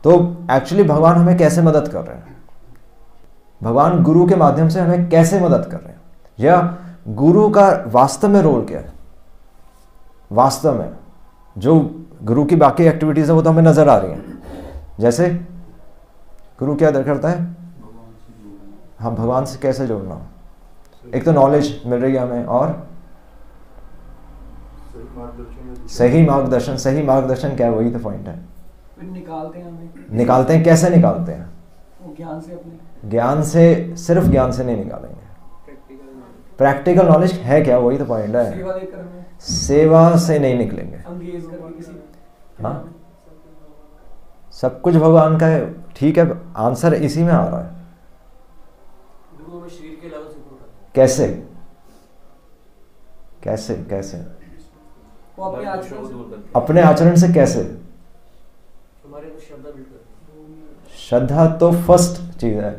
तो एक्चुअली भगवान हमें कैसे मदद कर रहे हैं, भगवान गुरु के माध्यम से हमें कैसे मदद कर रहे हैं, या गुरु का वास्तव में रोल क्या है। वास्तव में जो गुरु की बाकी एक्टिविटीज है वो तो हमें नजर आ रही हैं, जैसे गुरु क्या करता है, हाँ भगवान से कैसे जुड़ना, एक तो नॉलेज मिल रही है हमें और सही मार्गदर्शन। सही मार्गदर्शन क्या है, वही तो पॉइंट है। निकालते हैं कैसे निकालते हैं, ज्ञान से, अपने ज्ञान से, सिर्फ ज्ञान से नहीं निकालेंगे। प्रैक्टिकल नॉलेज है क्या, वही तो पॉइंट है। सेवा से नहीं निकलेंगे। हाँ सब कुछ भगवान का है, ठीक है, आंसर इसी में आ रहा है। कैसे कैसे कैसे अपने आचरण से कैसे, श्रद्धा तो फर्स्ट चीज है,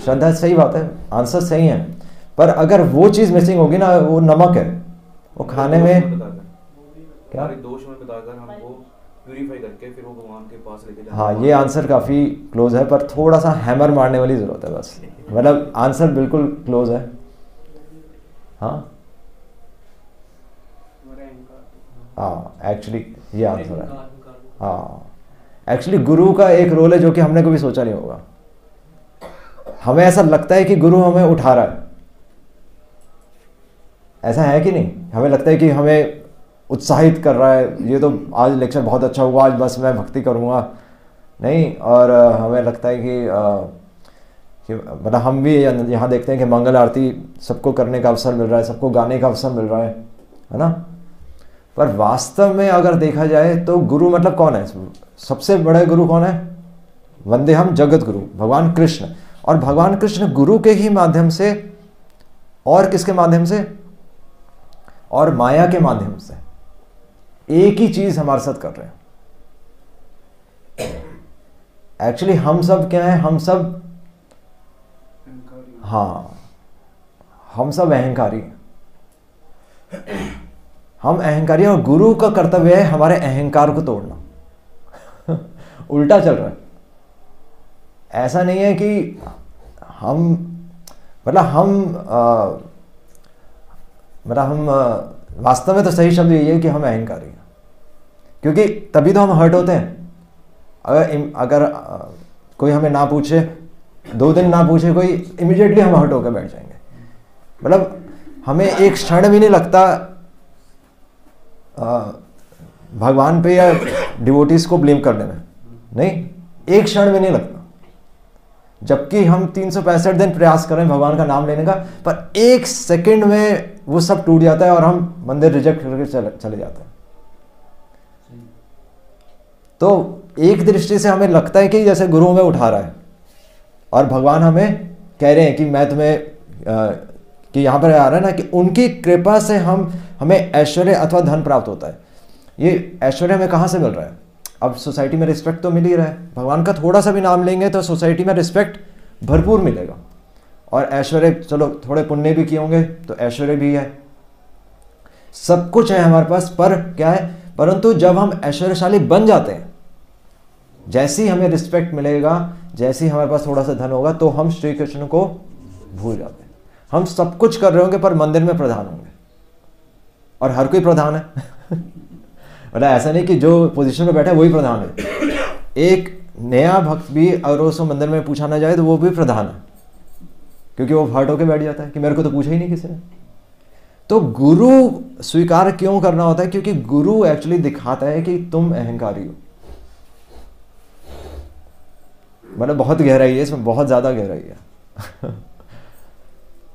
श्रद्धा सही बात है, आंसर सही है, पर अगर वो चीज मिसिंग होगी ना, वो नमक है, वो खाने में क्या दोष में बताकर हमको प्यूरिफाई करके फिर वो भगवान के पास लेके जाना। हाँ ये आंसर काफी क्लोज है, पर थोड़ा सा हैमर मारने वाली जरूरत है बस, मतलब आंसर बिल्कुल क्लोज है। हाँ हाँ एक्चुअली ये आंसर है। हाँ एक्चुअली गुरु का एक रोल है जो कि हमने कभी सोचा नहीं होगा। हमें ऐसा लगता है कि गुरु हमें उठा रहा है, ऐसा है कि नहीं, हमें लगता है कि हमें उत्साहित कर रहा है, ये तो आज लेक्चर बहुत अच्छा हुआ, आज बस मैं भक्ति करूँगा, नहीं। और हमें लगता है कि मतलब हम भी यहाँ देखते हैं कि मंगल आरती सबको करने का अवसर मिल रहा है, सबको गाने का अवसर मिल रहा है ना। पर वास्तव में अगर देखा जाए तो गुरु मतलब कौन है, सबसे बड़े गुरु कौन है, वंदे हम जगत गुरु भगवान कृष्ण। और भगवान कृष्ण गुरु के ही माध्यम से, और किसके माध्यम से, और माया के माध्यम से एक ही चीज हमारे साथ कर रहे हैं। एक्चुअली हम सब क्या है, हम सब, हाँ हम सब अहंकारी हैं, हम अहंकारी हैं, और गुरु का कर्तव्य है हमारे अहंकार को तोड़ना। उल्टा चल रहा है, ऐसा नहीं है कि हम वास्तव में तो सही शब्द यही है कि हम अहंकारी हैं, क्योंकि तभी तो हम हर्ट होते हैं। अगर कोई हमें ना पूछे, 2 दिन ना पूछे कोई, इमीडिएटली हम हर्ट होकर बैठ जाएंगे। मतलब हमें एक क्षण भी नहीं लगता भगवान पे या डिवोटीज को ब्लेम करने में, नहीं, एक क्षण भी नहीं लगता, जबकि हम 365 दिन प्रयास करें भगवान का नाम लेने का, पर एक सेकंड में वो सब टूट जाता है और हम मंदिर रिजेक्ट करके चले जाते हैं। तो एक दृष्टि से हमें लगता है कि जैसे गुरु हमें उठा रहा है और भगवान हमें कह रहे हैं कि मैं तुम्हें कि यहाँ पर आ रहा है ना कि उनकी कृपा से हमें ऐश्वर्य अथवा धन प्राप्त होता है। ये ऐश्वर्य हमें कहाँ से मिल रहा है, अब सोसाइटी में रिस्पेक्ट तो मिल ही रहा है, भगवान का थोड़ा सा भी नाम लेंगे तो सोसाइटी में रिस्पेक्ट भरपूर मिलेगा, और ऐश्वर्य, चलो थोड़े पुण्य भी किए होंगे तो ऐश्वर्य भी है, सब कुछ है हमारे पास। पर क्या है, परंतु जब हम ऐश्वर्यशाली बन जाते हैं, जैसे ही हमें रिस्पेक्ट मिलेगा, जैसे ही हमारे पास थोड़ा सा धन होगा, तो हम श्री कृष्ण को भूल जाते हैं। हम सब कुछ कर रहे होंगे पर मंदिर में प्रधान होंगे, और हर कोई प्रधान है। मतलब ऐसा नहीं कि जो पोजीशन में बैठा है वही प्रधान है, एक नया भक्त भी अगर उसको मंदिर में पूछा ना जाए तो वो भी प्रधान है, क्योंकि वो हर्ट होकर बैठ जाता है कि मेरे को तो पूछा ही नहीं किसी ने। तो गुरु स्वीकार क्यों करना होता है, क्योंकि गुरु एक्चुअली दिखाता है कि तुम अहंकारी हो। मतलब बहुत गहराई है इसमें, बहुत ज्यादा गहराई है।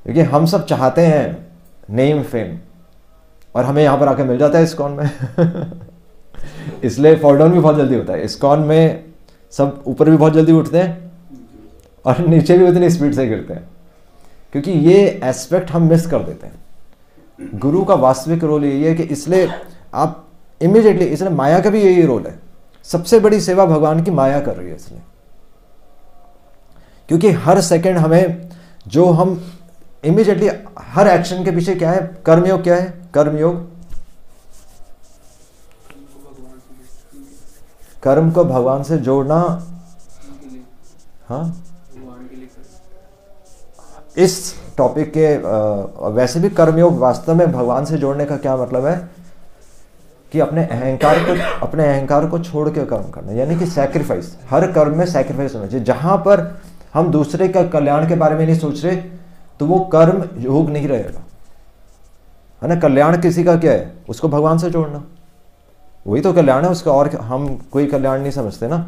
क्योंकि हम सब चाहते हैं नेम फेम, और हमें यहां पर आके मिल जाता है इस्कॉन में। इसलिए फॉल डाउन भी बहुत जल्दी होता है। इस्कॉन में सब ऊपर भी बहुत जल्दी उठते हैं और नीचे भी उतनी स्पीड से गिरते हैं, क्योंकि ये एस्पेक्ट हम मिस कर देते हैं। गुरु का वास्तविक रोल यही है कि इसलिए आप इमीडिएटली, इसलिए माया का भी यही रोल है। सबसे बड़ी सेवा भगवान की माया कर रही है, इसलिए क्योंकि हर सेकंड हमें जो हम इमीडिएटली, हर एक्शन के पीछे क्या है, कर्मयोग क्या है, कर्मयोग कर्म को भगवान से जोड़ना, हाँ इस टॉपिक के वैसे भी कर्मयोग वास्तव में भगवान से जोड़ने का क्या मतलब है कि अपने अहंकार को छोड़ के कर्म करना, यानी कि सैक्रिफाइस। हर कर्म में सैक्रिफाइस होना चाहिए। जहां पर हम दूसरे का कल्याण के बारे में नहीं सोच रहे तो वो कर्म योग नहीं रहेगा, है ना। कल्याण किसी का क्या है, उसको भगवान से जोड़ना, वही तो कल्याण है उसका, और हम कोई कल्याण नहीं समझते ना।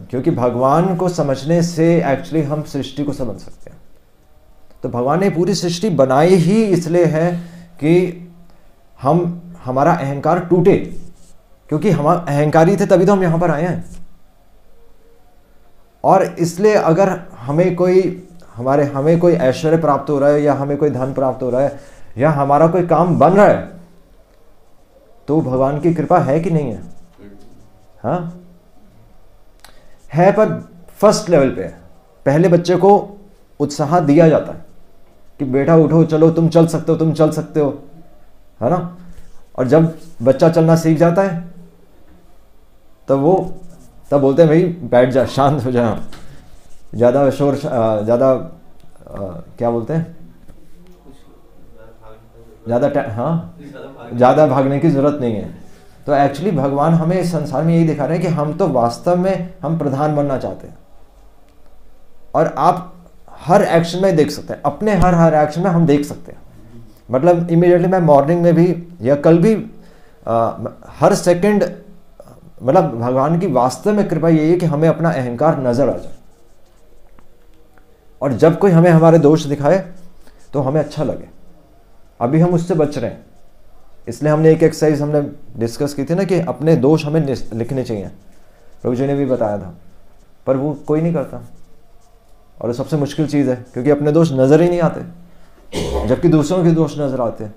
क्योंकि भगवान को समझने से एक्चुअली हम सृष्टि को समझ सकते हैं। तो भगवान ने पूरी सृष्टि बनाई ही इसलिए है कि हमारा अहंकार टूटे, क्योंकि हम अहंकारी थे तभी तो हम यहां पर आए हैं। और इसलिए अगर हमें कोई ऐश्वर्य प्राप्त हो रहा है, या हमें कोई धन प्राप्त हो रहा है, या हमारा कोई काम बन रहा है, तो भगवान की कृपा है कि नहीं है? हाँ है, पर फर्स्ट लेवल पे है। पहले बच्चे को उत्साह दिया जाता है कि बेटा उठो, चलो तुम चल सकते हो, है ना। और जब बच्चा चलना सीख जाता है तब बोलते हैं भाई बैठ जा, शांत हो जा, ज़्यादा शोर, ज़्यादा क्या बोलते हैं, ज़्यादा भागने की ज़रूरत नहीं है। तो एक्चुअली भगवान हमें इस संसार में यही दिखा रहे हैं कि हम तो वास्तव में हम प्रधान बनना चाहते हैं। और आप हर एक्शन में देख सकते हैं, अपने हर एक्शन में हम देख सकते हैं। मतलब इमीडिएटली मैं मॉर्निंग में भी या कल भी हर सेकंड, मतलब भगवान की वास्तव में कृपा यही है कि हमें अपना अहंकार नजर आ जाए, और जब कोई हमें हमारे दोष दिखाए तो हमें अच्छा लगे। अभी हम उससे बच रहे हैं, इसलिए हमने एक एक्सरसाइज हमने डिस्कस की थी ना कि अपने दोष हमें लिखने चाहिए। प्रभु जी ने भी बताया था, पर वो कोई नहीं करता, और वो सबसे मुश्किल चीज़ है, क्योंकि अपने दोष नज़र ही नहीं आते, जबकि दूसरों के दोष नज़र आते हैं।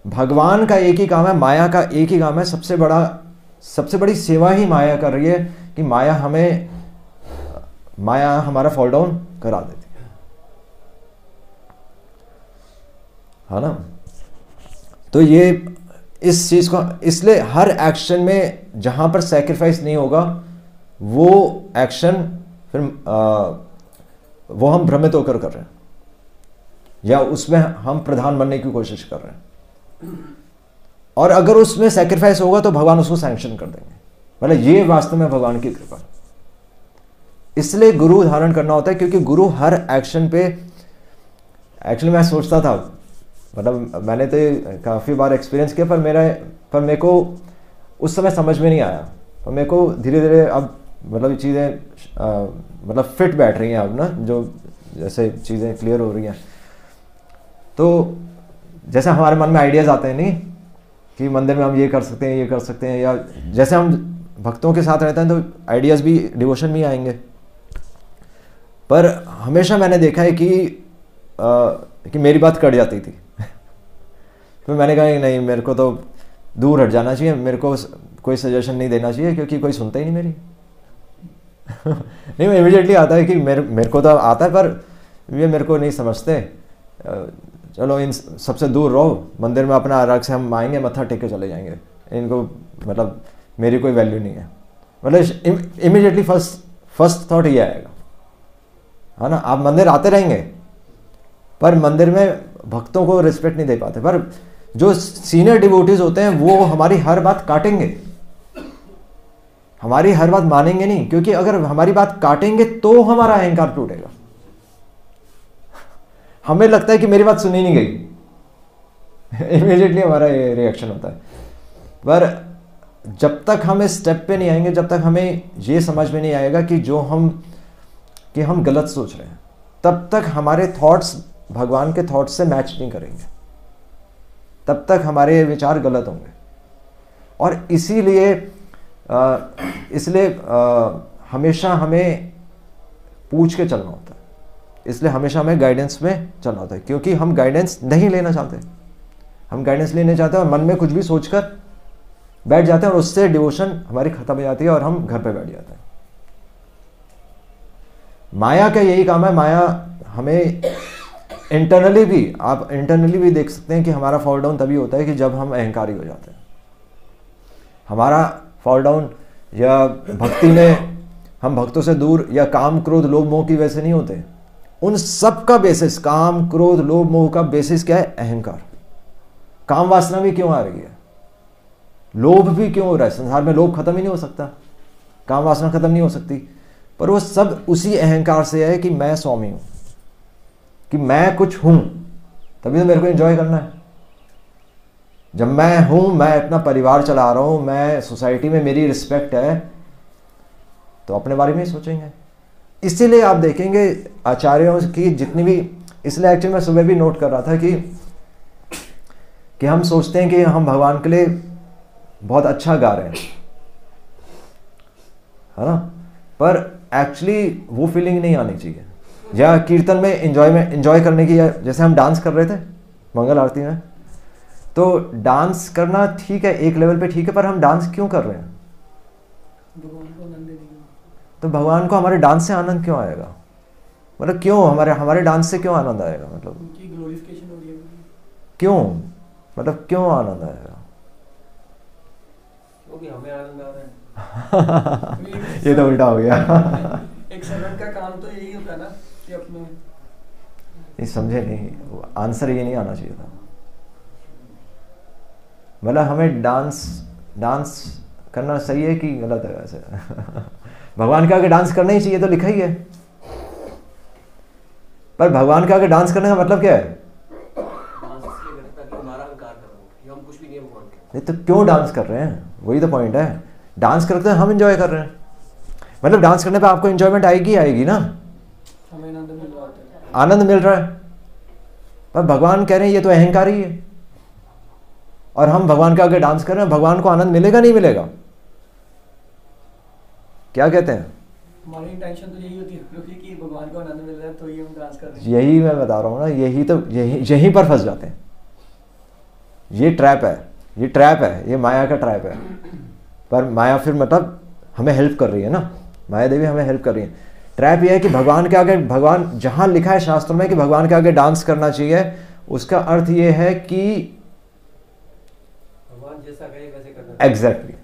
भगवान का एक ही काम है, माया का एक ही काम है, सबसे बड़ी सेवा ही माया कर रही है कि माया हमारा फॉल डाउन करा देती है ना। तो ये इस चीज़ को, इसलिए हर एक्शन में जहां पर सैक्रिफाइस नहीं होगा वो एक्शन फिर वो हम भ्रमित होकर कर रहे हैं, या उसमें हम प्रधान बनने की कोशिश कर रहे हैं। और अगर उसमें सैक्रिफाइस होगा तो भगवान उसको सैंक्शन कर देंगे। मतलब ये वास्तव में भगवान की कृपा। इसलिए गुरु धारण करना होता है, क्योंकि गुरु हर एक्शन पे, एक्चुअली मैं सोचता था, मतलब मैंने तो काफ़ी बार एक्सपीरियंस किया, पर मेरे को उस समय समझ में नहीं आया। पर मेरे को धीरे धीरे अब मतलब चीज़ें मतलब फिट बैठ रही हैं अब ना, जो जैसे चीज़ें क्लियर हो रही हैं। तो जैसे हमारे मन में आइडियाज़ आते हैं नहीं कि मंदिर में हम ये कर सकते हैं, या जैसे हम भक्तों के साथ रहते हैं तो आइडियाज़ भी डिवोशन में आएंगे। पर हमेशा मैंने देखा है कि मेरी बात कट जाती थी। फिर मैंने कहा नहीं, मेरे को तो दूर हट जाना चाहिए, मेरे को कोई सजेशन नहीं देना चाहिए, क्योंकि कोई सुनता ही नहीं मेरी। नहीं, इमीडिएटली आता है कि मेरे को तो आता है, पर ये मेरे को नहीं समझते, चलो इन सबसे दूर रहो, मंदिर में अपना आराग से हम आएंगे, मत्था टेक के चले जाएंगे, इनको मतलब मेरी कोई वैल्यू नहीं है। मतलब इमीडिएटली फर्स्ट थॉट ये आएगा, है ना। आप मंदिर आते रहेंगे, पर मंदिर में भक्तों को रिस्पेक्ट नहीं दे पाते। पर जो सीनियर डिवोटीज होते हैं वो हमारी हर बात काटेंगे, हमारी हर बात मानेंगे नहीं, क्योंकि अगर हमारी बात काटेंगे तो हमारा अहंकार टूटेगा। हमें लगता है कि मेरी बात सुनी नहीं गई, इमीडिएटली हमारा ये रिएक्शन होता है। पर जब तक हम इस स्टेप पे नहीं आएंगे, जब तक हमें ये समझ में नहीं आएगा कि हम गलत सोच रहे हैं, तब तक हमारे थॉट्स भगवान के थॉट्स से मैच नहीं करेंगे, तब तक हमारे विचार गलत होंगे। और इसीलिए हमेशा हमें पूछ के चलना होता है, इसलिए हमेशा हमें गाइडेंस में चलना होता है, क्योंकि हम गाइडेंस नहीं लेना चाहते। हम गाइडेंस लेने चाहते हैं और मन में कुछ भी सोचकर बैठ जाते हैं, और उससे डिवोशन हमारी खत्म हो जाती है और हम घर पे बैठ जाते हैं। माया का यही काम है। माया हमें आप इंटरनली भी देख सकते हैं कि हमारा फॉल डाउन तभी होता है कि जब हम अहंकारी हो जाते हैं। हमारा फॉल डाउन या भक्ति में हम भक्तों से दूर या काम क्रोध लोभ मोह की वजह से नहीं होते। उन सब का बेसिस, काम क्रोध लोभ मोह का बेसिस क्या है? अहंकार। काम वासना भी क्यों आ रही है, लोभ भी क्यों हो रहा है? संसार में लोभ खत्म ही नहीं हो सकता, काम वासना खत्म नहीं हो सकती, पर वो सब उसी अहंकार से है कि मैं स्वामी हूं, कि मैं कुछ हूं, तभी तो मेरे को एंजॉय करना है। जब मैं हूं, मैं अपना परिवार चला रहा हूं, मैं सोसाइटी में मेरी रिस्पेक्ट है, तो अपने बारे में ही सोचेंगे। इसीलिए आप देखेंगे आचार्यों की जितनी भी, इसलिए एक्चुअली मैं सुबह भी नोट कर रहा था कि हम सोचते हैं कि हम भगवान के लिए बहुत अच्छा गा रहे हैं, है ना, पर एक्चुअली वो फीलिंग नहीं आनी चाहिए। या कीर्तन में एंजॉय करने की, जैसे हम डांस कर रहे थे मंगल आरती में, तो डांस करना ठीक है, एक लेवल पे ठीक है, पर हम डांस क्यों कर रहे हैं? भगवान को आनंद देने के लिए। तो भगवान को हमारे डांस से आनंद क्यों आएगा? मतलब क्यों हमारे डांस से क्यों आनंद आएगा? मतलब उनकी ग्लोरिफिकेशन हो रही है। क्यों, मतलब क्यों आनंद आएगा? क्योंकि हमें आनंद आ रहा है। ये तो उल्टा हो गया। एक सर्वेंट का काम तो यही होता है ना कि अपने, नहीं समझे नहीं, आंसर ये नहीं आना चाहिए था। मतलब हमें डांस करना सही है कि गलत है? वैसे भगवान के आगे डांस करना ही चाहिए, तो लिखा ही है, पर भगवान के आगे डांस करने का मतलब क्या है? डांस इसलिए करता है कि हमारा अहंकार करो, हम कुछ भी नहीं है भगवान के। नहीं तो क्यों डांस कर रहे हैं? वही तो पॉइंट है। डांस करते हैं, हम एंजॉय कर रहे हैं, मतलब डांस करने पे आपको एंजॉयमेंट आएगी ना, हमें आनंद मिल रहा होता है। आनंद मिल रहा है, पर भगवान कह रहे हैं ये तो अहंकार ही है, और हम भगवान के आगे डांस कर रहे हैं, भगवान को आनंद मिलेगा नहीं मिलेगा? क्या कहते हैं? हमारी इंटेंशन तो यही होती है क्योंकि कि भगवान को आनंद मिल रहा है तो ही हम डांस कर रहे हैं। यही मैं बता रहा हूँ ना, यहीं पर फंस जाते हैं। ये ट्रैप है, ये माया का ट्रैप है। पर माया फिर मतलब हमें हेल्प कर रही है ना, माया देवी हमें हेल्प कर रही है। ट्रैप ये है कि भगवान के आगे, भगवान जहां लिखा है शास्त्र में कि भगवान के आगे डांस करना चाहिए, उसका अर्थ ये है कि भगवान जैसा कहे वैसे करना। एग्जैक्टली,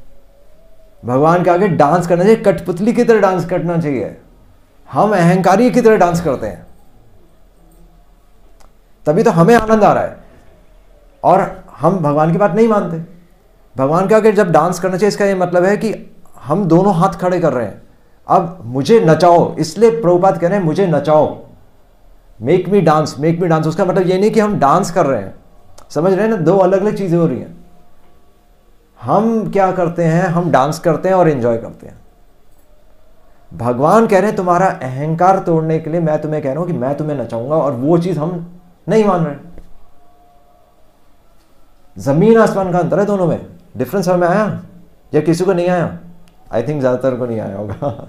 भगवान के आगे डांस करना चाहिए, कठपुतली की तरह डांस करना चाहिए। हम अहंकारी की तरह डांस करते हैं, तभी तो हमें आनंद आ रहा है, और हम भगवान की बात नहीं मानते। भगवान के आगे जब डांस करना चाहिए, इसका ये मतलब है कि हम दोनों हाथ खड़े कर रहे हैं, अब मुझे नचाओ, इसलिए प्रभुपाद कह रहे हैं मुझे नचाओ, मेक मी डांस। उसका मतलब ये नहीं कि हम डांस कर रहे हैं, समझ रहे हैं ना, दो अलग अलग चीजें हो रही हैं। हम क्या करते हैं, हम डांस करते हैं और एंजॉय करते हैं। भगवान कह रहे हैं तुम्हारा अहंकार तोड़ने के लिए मैं तुम्हें कह रहा हूं कि मैं तुम्हें नचाऊंगा, और वो चीज हम नहीं मान रहे। जमीन आसमान का अंतर है दोनों में। डिफरेंस हमें आया या किसी को नहीं आया? आई थिंक ज्यादातर को नहीं आया होगा।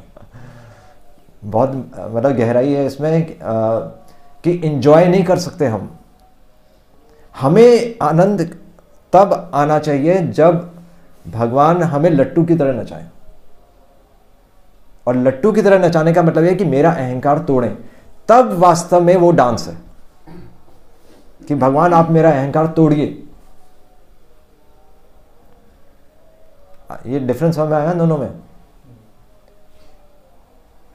बहुत मतलब गहराई है इसमें कि एंजॉय नहीं कर सकते हम। हमें आनंद तब आना चाहिए जब भगवान हमें लट्टू की तरह नचाए, और लट्टू की तरह नचाने का मतलब है कि मेरा अहंकार तोड़ें, तब वास्तव में वो डांस है कि भगवान आप मेरा अहंकार तोड़िए। ये डिफरेंस हमें आया दोनों में।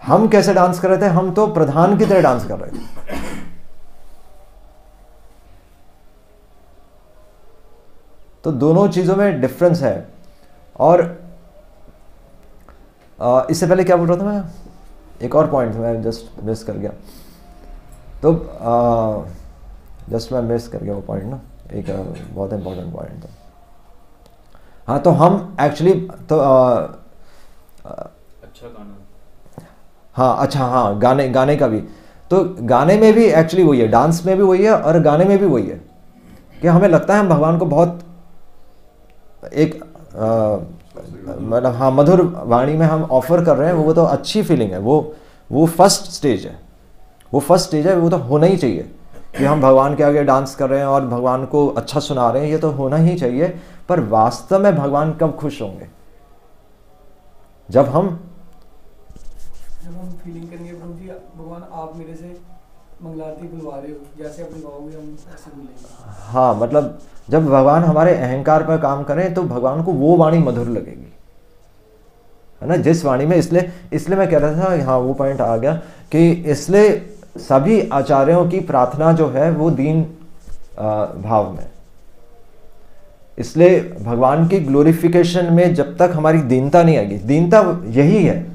हम कैसे डांस कर रहे थे? हम तो प्रधान की तरह डांस कर रहे थे। तो दोनों चीजों में डिफरेंस है। और इससे पहले क्या बोल रहा था मैं? एक और पॉइंट मैं जस्ट मिस कर गया। तो जस्ट मैं मिस कर गया वो पॉइंट ना, एक बहुत इंपॉर्टेंट पॉइंट था। हाँ, तो हम एक्चुअली तो अच्छा गाना, हाँ अच्छा, हाँ गाने का भी, तो गाने में भी एक्चुअली वही है, डांस में भी वही है और गाने में भी वही है कि हमें लगता है हम भगवान को बहुत एक मतलब हाँ मधुर वाणी में हम ऑफर कर रहे हैं, वो तो अच्छी फीलिंग है, वो फर्स्ट स्टेज है, वो तो होना ही चाहिए कि हम भगवान के आगे डांस कर रहे हैं और भगवान को अच्छा सुना रहे हैं, ये तो होना ही चाहिए। पर वास्तव में भगवान कब खुश होंगे? जब हम फीलिंग करेंगे प्रभु जी भगवान आप मेरे से मंगलारती बुलवा रहे हो, जैसे अपनी गाओगे हम ऐसे बोलेंगे। हाँ, मतलब जब भगवान हमारे अहंकार पर काम करें तो भगवान को वो वाणी मधुर लगेगी, है ना, जिस वाणी में। इसलिए मैं कह रहा था, हाँ वो पॉइंट आ गया कि इसलिए सभी आचार्यों की प्रार्थना जो है वो दीन भाव में। इसलिए भगवान की ग्लोरिफिकेशन में जब तक हमारी दीनता नहीं आएगी, दीनता यही है,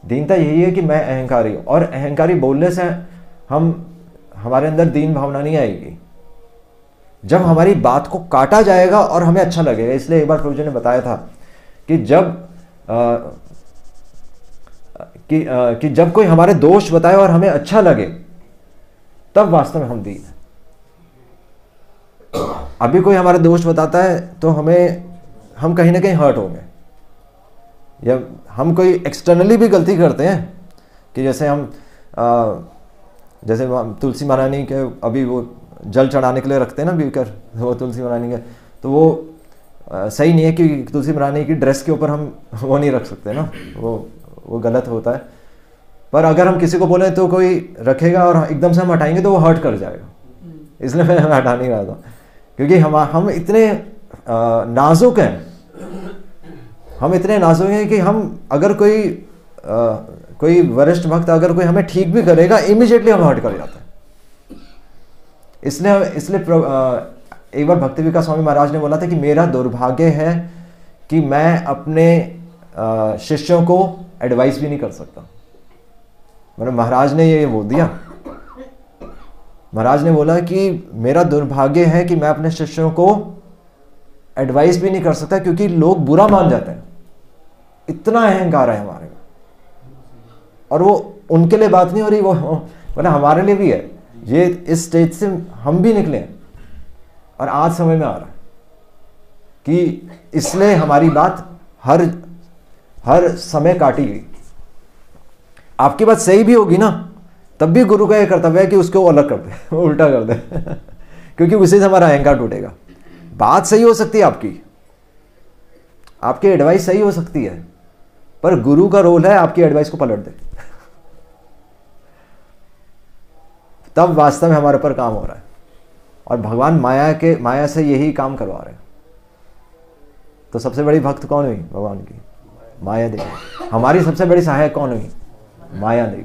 दीनता यही है कि मैं अहंकारी हूं, और अहंकारी बोलने से हमारे अंदर दीन भावना नहीं आएगी। जब हमारी बात को काटा जाएगा और हमें अच्छा लगेगा। इसलिए एक बार प्रभु जी ने बताया था कि जब कोई हमारे दोष बताए और हमें अच्छा लगे, तब वास्तव में हम दीन हैं। अभी कोई हमारे दोष बताता है तो हम कहीं ना कहीं हर्ट होंगे, या हम कोई एक्सटर्नली भी गलती करते हैं कि जैसे तुलसी महारानी के अभी वो जल चढ़ाने के लिए रखते हैं ना बीकर, वो तुलसी महारानी के, तो वो सही नहीं है कि तुलसी महारानी की ड्रेस के ऊपर हम वो नहीं रख सकते ना, वो गलत होता है। पर अगर हम किसी को बोले तो कोई रखेगा और एकदम से हम हटाएंगे तो वो हर्ट कर जाएगा, इसलिए मैं हटा नहीं रहा था, क्योंकि हम इतने नाजुक हैं, हम इतने नाजुक हैं कि हम अगर कोई वरिष्ठ भक्त अगर कोई हमें ठीक भी करेगा, इमीडिएटली हम हर्ट कर जाते हैं। इसलिए एक बार भक्ति विकास स्वामी महाराज ने बोला था कि मेरा दुर्भाग्य है कि मैं अपने शिष्यों को एडवाइस भी नहीं कर सकता। मतलब महाराज ने ये बोल दिया, महाराज ने बोला कि मेरा दुर्भाग्य है कि मैं अपने शिष्यों को एडवाइस भी नहीं कर सकता, क्योंकि लोग बुरा मान जाते हैं, इतना अहंकार है हमारे में। और वो उनके लिए बात नहीं हो रही, वो मतलब हमारे लिए भी है। ये इस स्टेज से हम भी निकले हैं और आज समय में आ रहा है कि इसलिए हमारी बात हर समय काटी गई। आपकी बात सही भी होगी ना, तब भी गुरु का यह कर्तव्य है कि उसको अलग कर दे, उल्टा कर दे क्योंकि उसी से हमारा अहंकार टूटेगा। बात सही हो सकती है, आपकी एडवाइस सही हो सकती है, पर गुरु का रोल है आपकी एडवाइस को पलट दे, तब वास्तव में हमारे ऊपर काम हो रहा है। और भगवान माया से यही काम करवा रहे हैं। तो सबसे बड़ी भक्त कौन हुई भगवान की? माया देवी। हमारी सबसे बड़ी सहायक कौन हुई? माया देवी।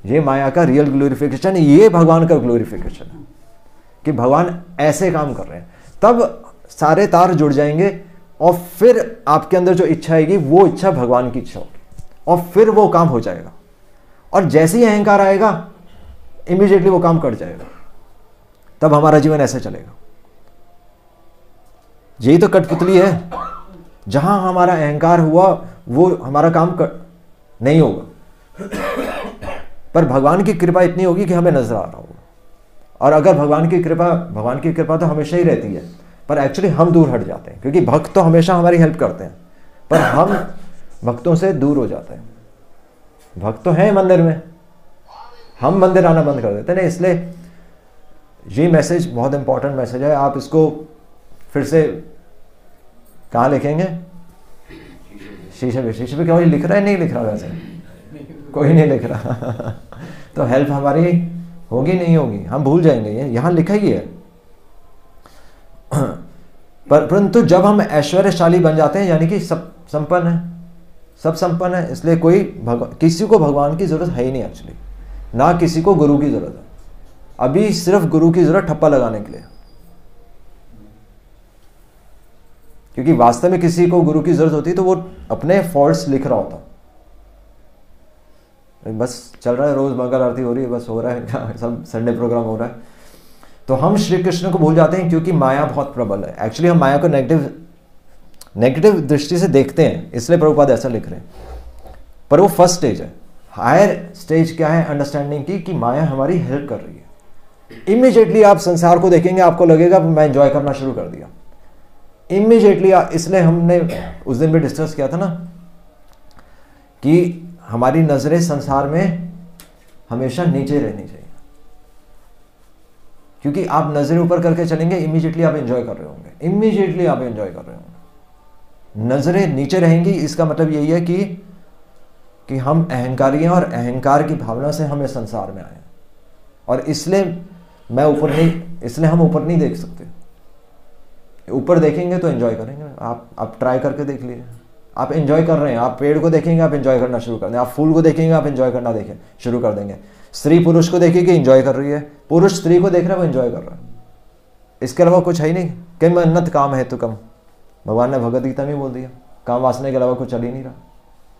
ये माया का रियल ग्लोरिफिकेशन, ये भगवान का ग्लोरिफिकेशन है कि भगवान ऐसे काम कर रहे हैं। तब सारे तार जुड़ जाएंगे और फिर आपके अंदर जो इच्छा आएगी वो इच्छा भगवान की इच्छा होगी, और फिर वो काम हो जाएगा। और जैसे ही अहंकार आएगा इमीडिएटली वो काम कट जाएगा। तब हमारा जीवन ऐसे चलेगा। यही तो कठपुतली है, जहां हमारा अहंकार हुआ वो हमारा काम नहीं होगा, पर भगवान की कृपा इतनी होगी कि हमें नजर आ रहा होगा। और अगर भगवान की कृपा तो हमेशा ही रहती है, पर एक्चुअली हम दूर हट जाते हैं, क्योंकि भक्त तो हमेशा हमारी हेल्प करते हैं, पर हम भक्तों से दूर हो जाते हैं। भक्त तो हैं मंदिर में, हम मंदिर आना बंद कर देते हैं ना। इसलिए ये मैसेज बहुत इंपॉर्टेंट मैसेज है। आप इसको फिर से कहाँ लिखेंगे? शीशे पे क्या लिख रहा है? नहीं लिख रहा, वैसे कोई नहीं लिख रहा तो हेल्प हमारी होगी नहीं होगी, हम भूल जाएंगे। ये यहाँ लिखा ही है। परंतु जब हम ऐश्वर्यशाली बन जाते हैं, यानी कि सब संपन्न है, इसलिए किसी को भगवान की जरूरत है ही नहीं एक्चुअली, ना किसी को गुरु की जरूरत है। अभी सिर्फ गुरु की जरूरत ठप्पा लगाने के लिए, क्योंकि वास्तव में किसी को गुरु की जरूरत होती तो वो अपने फॉल्ट्स लिख रहा होता। बस चल रहा है, रोज मंगल आरती हो रही है, बस हो रहा है, सब संडे प्रोग्राम हो रहा है। तो हम श्री कृष्ण को भूल जाते हैं, क्योंकि माया बहुत प्रबल है। एक्चुअली हम माया को नेगेटिव दृष्टि से देखते हैं, इसलिए प्रभुपाद ऐसा लिख रहे हैं। पर वो फर्स्ट स्टेज है। हायर स्टेज क्या है अंडरस्टैंडिंग की, कि माया हमारी हेल्प कर रही है। इमीडिएटली आप संसार को देखेंगे, आपको लगेगा मैं एंजॉय करना शुरू कर दिया इमीडिएटली। इसलिए हमने उस दिन भी डिस्कस किया था ना कि हमारी नजरें संसार में हमेशा नीचे रहनी चाहिए, क्योंकि आप नजरें ऊपर करके चलेंगे, इमीडिएटली आप एंजॉय कर रहे होंगे, नजरें नीचे रहेंगी, इसका मतलब यही है कि हम अहंकारी हैं और अहंकार की भावना से हम इस संसार में आए। और इसलिए हम ऊपर नहीं देख सकते। ऊपर देखेंगे तो एंजॉय करेंगे। आप ट्राई करके देख लीजिए, आप एंजॉय कर रहे हैं। आप पेड़ को देखेंगे, आप एंजॉय करना शुरू कर देंगे। आप फूल को देखेंगे, आप एंजॉय करना शुरू कर देंगे। स्त्री पुरुष को देखेगी, एंजॉय कर रही है। पुरुष स्त्री को देख रहा है, वो एंजॉय कर रहा है। इसके अलावा कुछ है ही नहीं। कि मन्नत काम है तो कम, भगवान ने भगवद गीता में बोल दिया। काम वासना के अलावा कुछ चल ही नहीं रहा।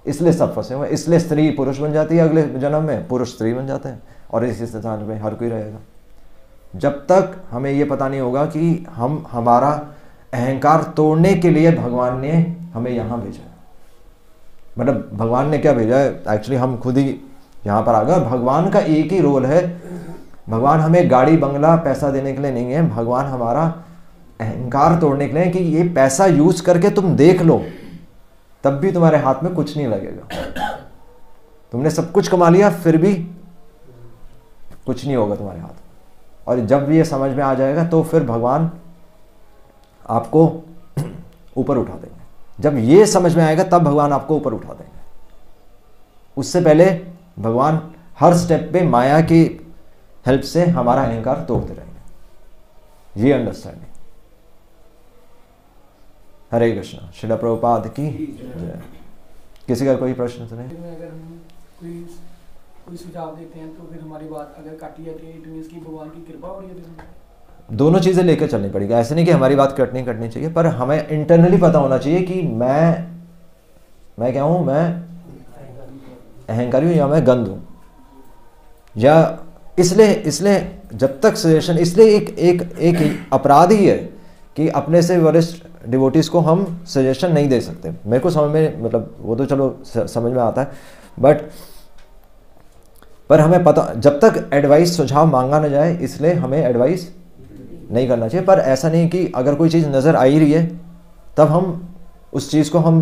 इसलिए सब फंसे हुए। इसलिए स्त्री पुरुष बन जाती है, अगले जन्म में पुरुष स्त्री बन जाते हैं, और इसी स्थान में हर कोई रहेगा। जब तक हमें ये पता नहीं होगा कि हमारा अहंकार तोड़ने के लिए भगवान ने हमें यहाँ भेजा है। मतलब भगवान ने क्या भेजा है, एक्चुअली हम खुद ही यहाँ पर आ गए। भगवान का एक ही रोल है। भगवान हमें गाड़ी बंगला पैसा देने के लिए नहीं है। भगवान हमारा अहंकार तोड़ने के लिए, कि ये पैसा यूज करके तुम देख लो, तब भी तुम्हारे हाथ में कुछ नहीं लगेगा। तुमने सब कुछ कमा लिया, फिर भी कुछ नहीं होगा तुम्हारे हाथ। और जब ये समझ में आ जाएगा तो फिर भगवान आपको ऊपर उठा देंगे। जब ये समझ में आएगा तब भगवान आपको ऊपर उठा देंगे। उससे पहले भगवान हर स्टेप पे माया की हेल्प से हमारा अहंकार तोड़ते रहेंगे। ये अंडरस्टैंडिंग। हरे कृष्णा। श्रील प्रभुपाद की जय। किसी का कोई प्रश्न सुने? अगर हम कोई सुझाव देते हैं तो फिर हमारी बात अगर काटी जाती है, इट मींस कि भगवान की कृपा हो रही है। दोनों चीजें लेकर चलनी पड़ेगी। ऐसे नहीं कि हमारी बात कटनी चाहिए, पर हमें इंटरनली पता होना चाहिए कि मैं क्या हूं, मैं अहंकारी हूं या मैं गंध हूं। या इसलिए जब तक सजेशन, इसलिए एक अपराध ही है कि अपने से वरिष्ठ डिवोटीज को हम सजेशन नहीं दे सकते। मेरे को समझ में, मतलब वो तो चलो समझ में आता है, पर हमें पता, जब तक एडवाइस सुझाव मांगा ना जाए, इसलिए हमें एडवाइस नहीं करना चाहिए। पर ऐसा नहीं कि अगर कोई चीज़ नज़र आ ही रही है तब हम उस चीज़ को हम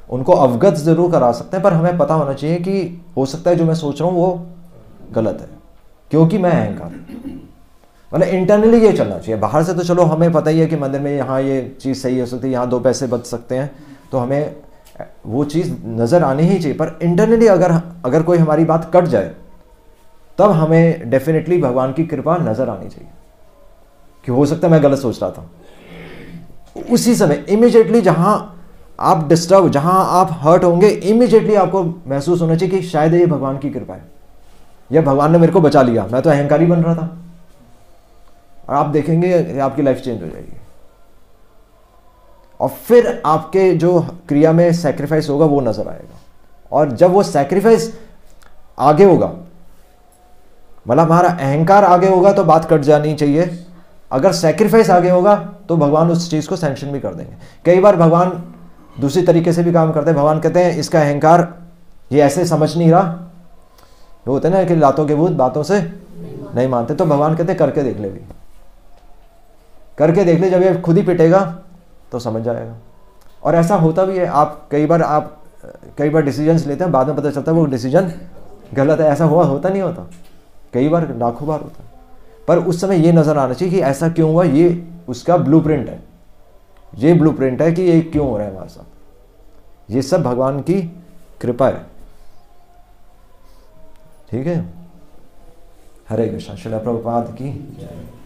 उनको अवगत ज़रूर करा सकते हैं, पर हमें पता होना चाहिए कि हो सकता है जो मैं सोच रहा हूँ वो गलत है, क्योंकि मैं अहंकार, मतलब इंटरनली ये चलना चाहिए। बाहर से तो चलो हमें पता ही है कि मंदिर में यहाँ ये चीज़ सही हो सकती है, यहाँ 2 पैसे बच सकते हैं, तो हमें वो चीज़ नज़र आनी ही चाहिए। पर इंटरनली अगर कोई हमारी बात कट जाए तब हमें डेफिनेटली भगवान की कृपा नज़र आनी चाहिए कि हो सकता है मैं गलत सोच रहा था। उसी समय इमीडिएटली जहाँ आप डिस्टर्ब, जहाँ आप हर्ट होंगे, इमीडिएटली आपको महसूस होना चाहिए कि शायद ये भगवान की कृपा है, या भगवान ने मेरे को बचा लिया, मैं तो अहंकारी बन रहा था। और आप देखेंगे कि आपकी लाइफ चेंज हो जाएगी। और फिर आपके जो क्रिया में सैक्रिफाइस होगा वो नजर आएगा। और जब वो सैक्रिफाइस आगे होगा, मतलब हमारा अहंकार आगे होगा, तो बात कट जानी चाहिए। अगर सैक्रिफाइस आगे होगा तो भगवान उस चीज को सैंक्शन भी कर देंगे। कई बार भगवान दूसरी तरीके से भी काम करते हैं। भगवान कहते हैं इसका अहंकार ये ऐसे समझ नहीं रहा, वो होते हैं ना कि लातों के भूत बातों से नहीं मानते, तो भगवान कहते हैं करके देख ले, भी करके देख ले, जब ये खुद ही पिटेगा तो समझ जाएगा। और ऐसा होता भी है। आप कई बार डिसीजंस लेते हैं, बाद में पता चलता है वो डिसीजन गलत है। ऐसा होता नहीं होता, कई बार, लाखों बार होता है। पर उस समय ये नजर आना चाहिए कि ऐसा क्यों हुआ, ये उसका ब्लूप्रिंट है। ये ब्लूप्रिंट है कि ये क्यों हो रहा है हमारे साथ। ये सब भगवान की कृपा है। ठीक है। हरे कृष्ण। श्रील प्रभुपाद की जय।